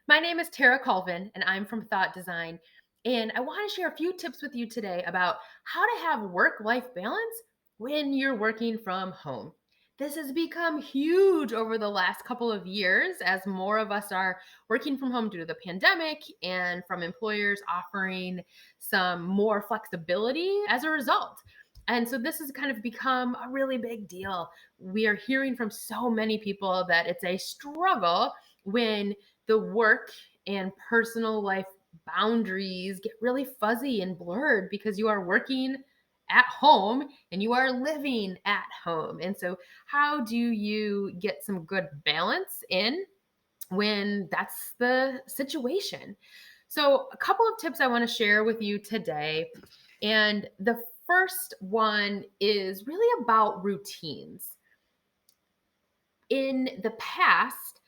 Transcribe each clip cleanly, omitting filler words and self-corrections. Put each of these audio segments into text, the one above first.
My name is Tara Colvin, and I'm from Thought Design. And I want to share a few tips with you today about how to have work life balance when you're working from home. This has become huge over the last couple of years as more of us are working from home due to the pandemic and from employers offering some more flexibility as a result. And so this has kind of become a really big deal. We are hearing from so many people that it's a struggle when the work and personal life boundaries get really fuzzy and blurred because you are working at home and you are living at home. And so, how do you get some good balance in when that's the situation? So, a couple of tips I want to share with you today. And the first one is really about routines. In the past,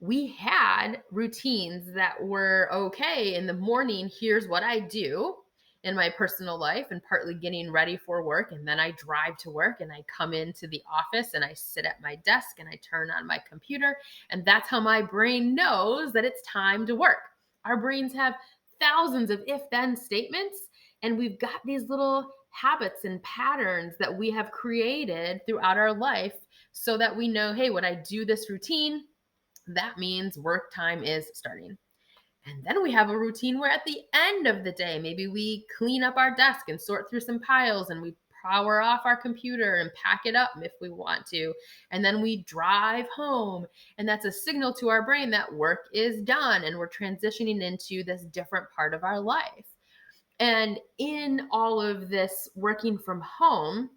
we had routines that were okay. In the morning, here's what I do in my personal life, and partly getting ready for work. And then I drive to work and I come into the office and I sit at my desk and I turn on my computer. And that's how my brain knows that it's time to work. Our brains have thousands of if then statements, and we've got these little habits and patterns that we have created throughout our life so that we know, hey, when I do this routine, that means work time is starting. And then we have a routine where at the end of the day, maybe we clean up our desk and sort through some piles and we power off our computer and pack it up if we want to. And then we drive home. And that's a signal to our brain that work is done and we're transitioning into this different part of our life. And in all of this working from home,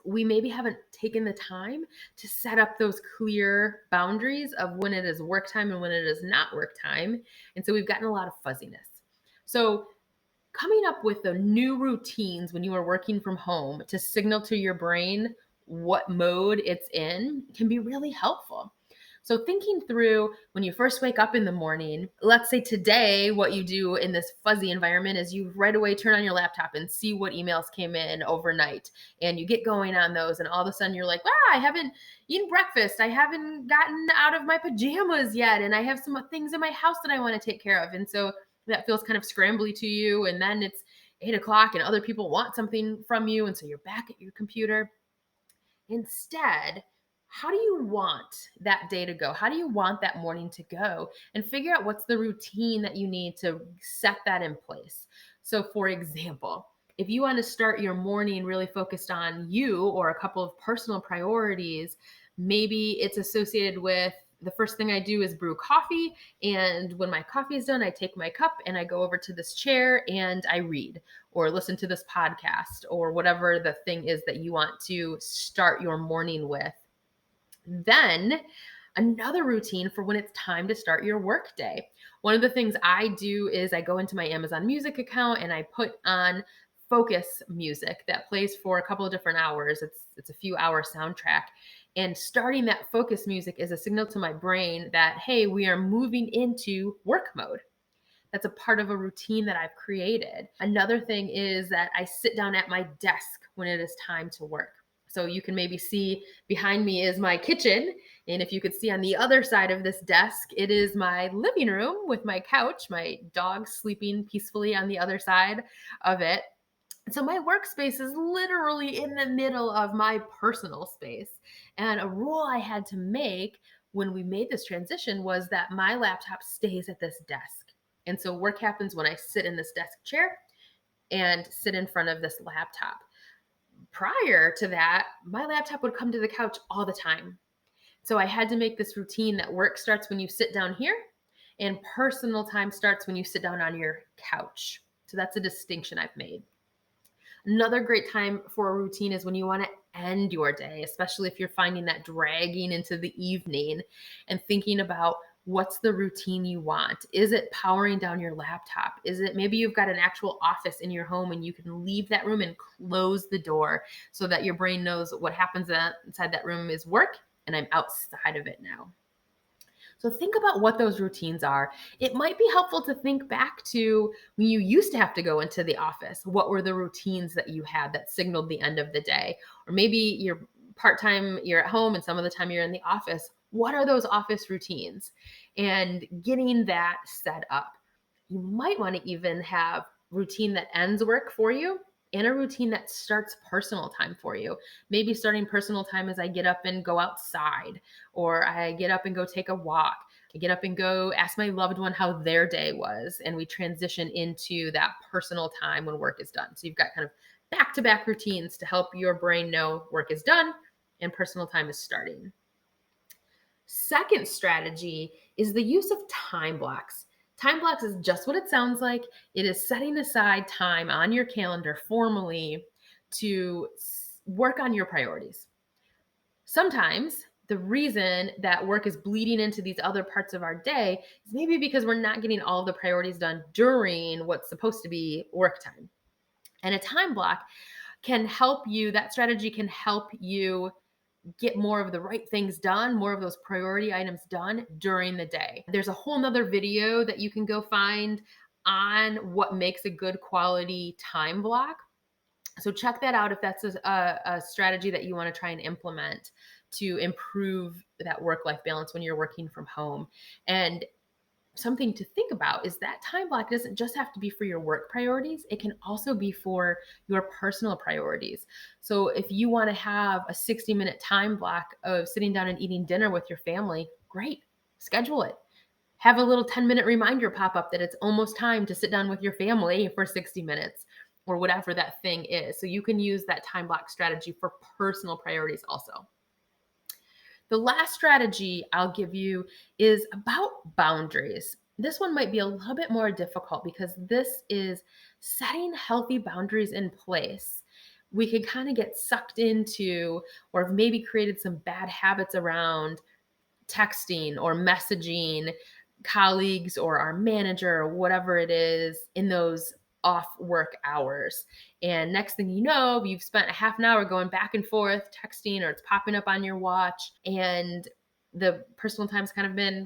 we maybe haven't taken the time to set up those clear boundaries of when it is work time and when it is not work time. And so we've gotten a lot of fuzziness. So, coming up with the new routines when you are working from home to signal to your brain what mode it's in can be really helpful. So, thinking through when you first wake up in the morning, let's say today, what you do in this fuzzy environment is you right away turn on your laptop and see what emails came in overnight. And you get going on those. And all of a sudden, you're like, wow, I haven't eaten breakfast. I haven't gotten out of my pajamas yet. And I have some things in my house that I want to take care of. And so, that feels kind of scrambly to you. And then it's 8 o'clock and other people want something from you. And so, you're back at your computer. Instead, how do you want that day to go? How do you want that morning to go? And figure out what's the routine that you need to set that in place. So, for example, if you want to start your morning really focused on you or a couple of personal priorities, maybe it's associated with the first thing I do is brew coffee. And when my coffee is done, I take my cup and I go over to this chair and I read or listen to this podcast or whatever the thing is that you want to start your morning with. Then another routine for when it's time to start your work day. One of the things I do is I go into my Amazon Music account and I put on focus music that plays for a couple of different hours. It's a few hour soundtrack. And starting that focus music is a signal to my brain that, hey, we are moving into work mode. That's a part of a routine that I've created. Another thing is that I sit down at my desk when it is time to work. So you can maybe see behind me is my kitchen. And if you could see on the other side of this desk, it is my living room with my couch, my dog sleeping peacefully on the other side of it. So my workspace is literally in the middle of my personal space. And a rule I had to make when we made this transition was that my laptop stays at this desk. And so work happens when I sit in this desk chair and sit in front of this laptop. Prior to that, my laptop would come to the couch all the time. So I had to make this routine that work starts when you sit down here and personal time starts when you sit down on your couch. So that's a distinction I've made. Another great time for a routine is when you want to end your day, especially if you're finding that dragging into the evening and thinking about what's the routine you want. Is it powering down your laptop? Is it maybe you've got an actual office in your home and you can leave that room and close the door so that your brain knows what happens inside that room is work and I'm outside of it now. So think about what those routines are. It might be helpful to think back to when you used to have to go into the office. What were the routines that you had that signaled the end of the day? Or maybe you're part time, you're at home, and some of the time you're in the office. What are those office routines? And getting that set up. You might want to even have routine that ends work for you and a routine that starts personal time for you. Maybe starting personal time as I get up and go outside, or I get up and go take a walk. I get up and go ask my loved one how their day was, and we transition into that personal time when work is done. So you've got kind of back to back routines to help your brain know work is done and personal time is starting. Second strategy is the use of time blocks. Time blocks is just what it sounds like. It is setting aside time on your calendar formally to work on your priorities. Sometimes the reason that work is bleeding into these other parts of our day is maybe because we're not getting all of the priorities done during what's supposed to be work time. And a time block can help you, that strategy can help you get more of the right things done, more of those priority items done during the day. There's a whole nother video that you can go find on what makes a good quality time block. So check that out if that's a strategy that you want to try and implement to improve that work life balance when you're working from home. And something to think about is that time block doesn't just have to be for your work priorities, it can also be for your personal priorities. So if you want to have a 60-minute time block of sitting down and eating dinner with your family, great, schedule it. Have a little 10-minute reminder pop up that it's almost time to sit down with your family for 60 minutes or whatever that thing is. So you can use that time block strategy for personal priorities also. The last strategy I'll give you is about boundaries. This one might be a little bit more difficult because this is setting healthy boundaries in place. We could kind of get sucked into or have maybe created some bad habits around texting or messaging colleagues or our manager or whatever it is in those off work hours. And next thing you know, you've spent a half an hour going back and forth texting or it's popping up on your watch and the personal time's kind of been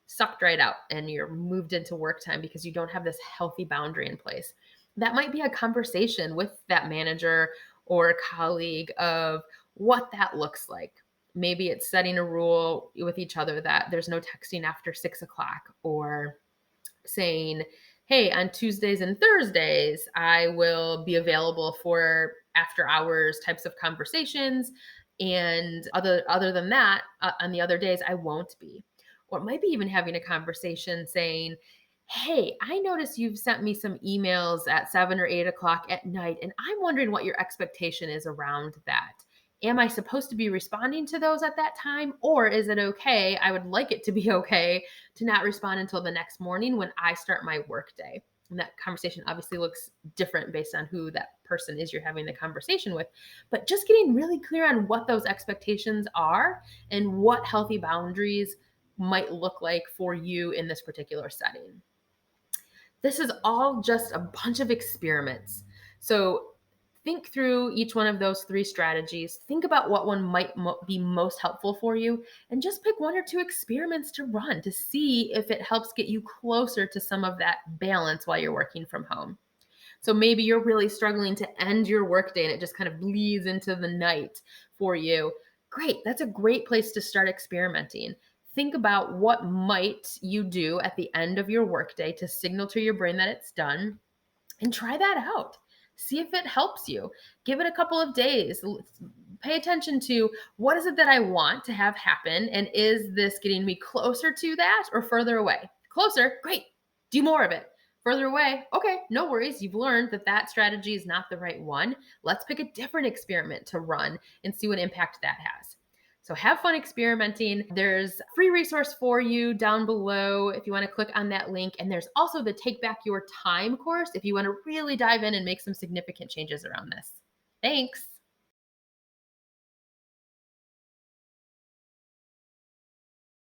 sucked right out and you're moved into work time because you don't have this healthy boundary in place. That might be a conversation with that manager or a colleague of what that looks like. Maybe it's setting a rule with each other that there's no texting after 6 o'clock, or saying, hey, on Tuesdays and Thursdays, I will be available for after hours types of conversations. And other than that, on the other days, I won't be. Or it might be even having a conversation saying, hey, I noticed you've sent me some emails at 7 or 8 o'clock at night, and I'm wondering what your expectation is around that. Am I supposed to be responding to those at that time? Or is it okay? I would like it to be okay to not respond until the next morning when I start my workday. And that conversation obviously looks different based on who that person is you're having the conversation with. But just getting really clear on what those expectations are and what healthy boundaries might look like for you in this particular setting. This is all just a bunch of experiments. So think through each one of those three strategies. Think about what one might be most helpful for you, and just pick one or two experiments to run to see if it helps get you closer to some of that balance while you're working from home. So maybe you're really struggling to end your workday and it just kind of bleeds into the night for you. Great. That's a great place to start experimenting. Think about what might you do at the end of your workday to signal to your brain that it's done, and try that out. See if it helps you. Give it a couple of days. Pay attention to what is it that I want to have happen, and is this getting me closer to that or further away? Closer, great. Do more of it. Further away, okay, no worries. You've learned that that strategy is not the right one. Let's pick a different experiment to run and see what impact that has. So have fun experimenting. There's a free resource for you down below if you want to click on that link. And there's also the Take Back Your Time course if you want to really dive in and make some significant changes around this. Thanks.